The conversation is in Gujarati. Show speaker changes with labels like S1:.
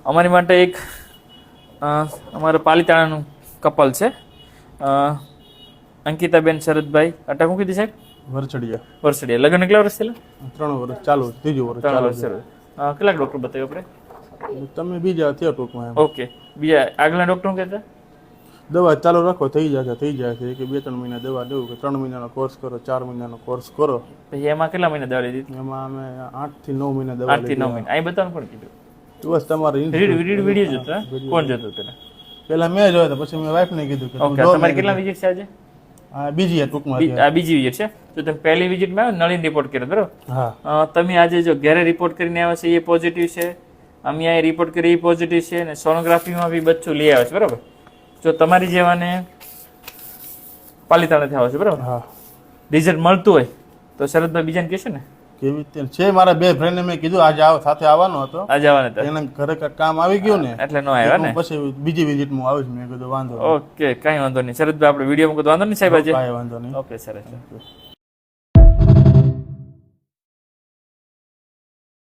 S1: અમારી માટે એક અમારા પાલિતાણાનું કપલ છે, અંકિતાબેન શરદભાઈ અટા શું કીધી સાહેબ? વરસડિયા. લગ્ન કેટલા વર્ષ થયેલા?
S2: 3 વર્ષ ચાલુ, 3જું વર્ષ
S1: 3 વર્ષ. કેટલાક ડૉક્ટર બતાવ્યો આપણે?
S2: તમે બીજા થયો ટૂંકમાં.
S1: ઓકે, બીજા આગલા ડૉક્ટર શું કહેતા?
S2: દવા ચાલુ રાખો, થઈ જાય છે કે 2-3 મહિના દવા દેવું, કે 3 મહિનાનો કોર્સ કરો, 4 મહિનાનો કોર્સ કરો.
S1: પછી એમાં કેટલા મહિના દવા લીધી?
S2: એમાં અમે 8 થી 9 મહિના દવા
S1: 8 થી 9 મહિના. અહીં બતાવવાનું કોણ કીધું?
S2: બસ તમારે
S1: વિડીયો જોતા? કોણ જોતું પેલા?
S2: પેલા મેં જોયા હતા, પછી મેં વાઈફને કીધું કે
S1: ઓકે. તમારી કેટલા વિઝિટ છે આજે?
S2: બીજી ટૂંકમાં.
S1: આ બીજી વિઝિટ છે. તો તમે પહેલી વિઝિટમાં આવ્યો નળીન રિપોર્ટ કર્યો બરોબર?
S2: હા.
S1: તમે આજે જો ઘરે રિપોર્ટ કરીને આવ્યા છે એ પોઝિટિવ છે, અમે અહીંયા રિપોર્ટ કરી એ પોઝિટિવ છે, અને સોનોગ્રાફીમાં બી બચ્ચું લઈ આવે છે બરોબર? જો તમારી જેવાને પાલિતાણાથી આવે છે બરોબર?
S2: હા.
S1: રિઝલ્ટ મળતું હોય તો શરદભાઈ બીજાને કહેશે ને?
S2: કેવી રીતે છે, મારા 2 ફ્રેન્ડને મેં કીધું આજે સાથે આવવાનો હતો,
S1: આજે આવવાના હતા,
S2: એના ઘરે કામ આવી ગયું ને
S1: એટલે ન આવ્યા ને.
S2: પછી બીજી વિઝિટમાં આવીશ. મેં કીધું વાંધો નહીં.
S1: ઓકે, કાંઈ વાંધો નહીં શરદભાઈ, આપણે વિડીયોમાં કોઈ વાંધો નહીં સાહેબ આજે?
S2: કાંઈ વાંધો નહીં.
S1: ઓકે સરસ.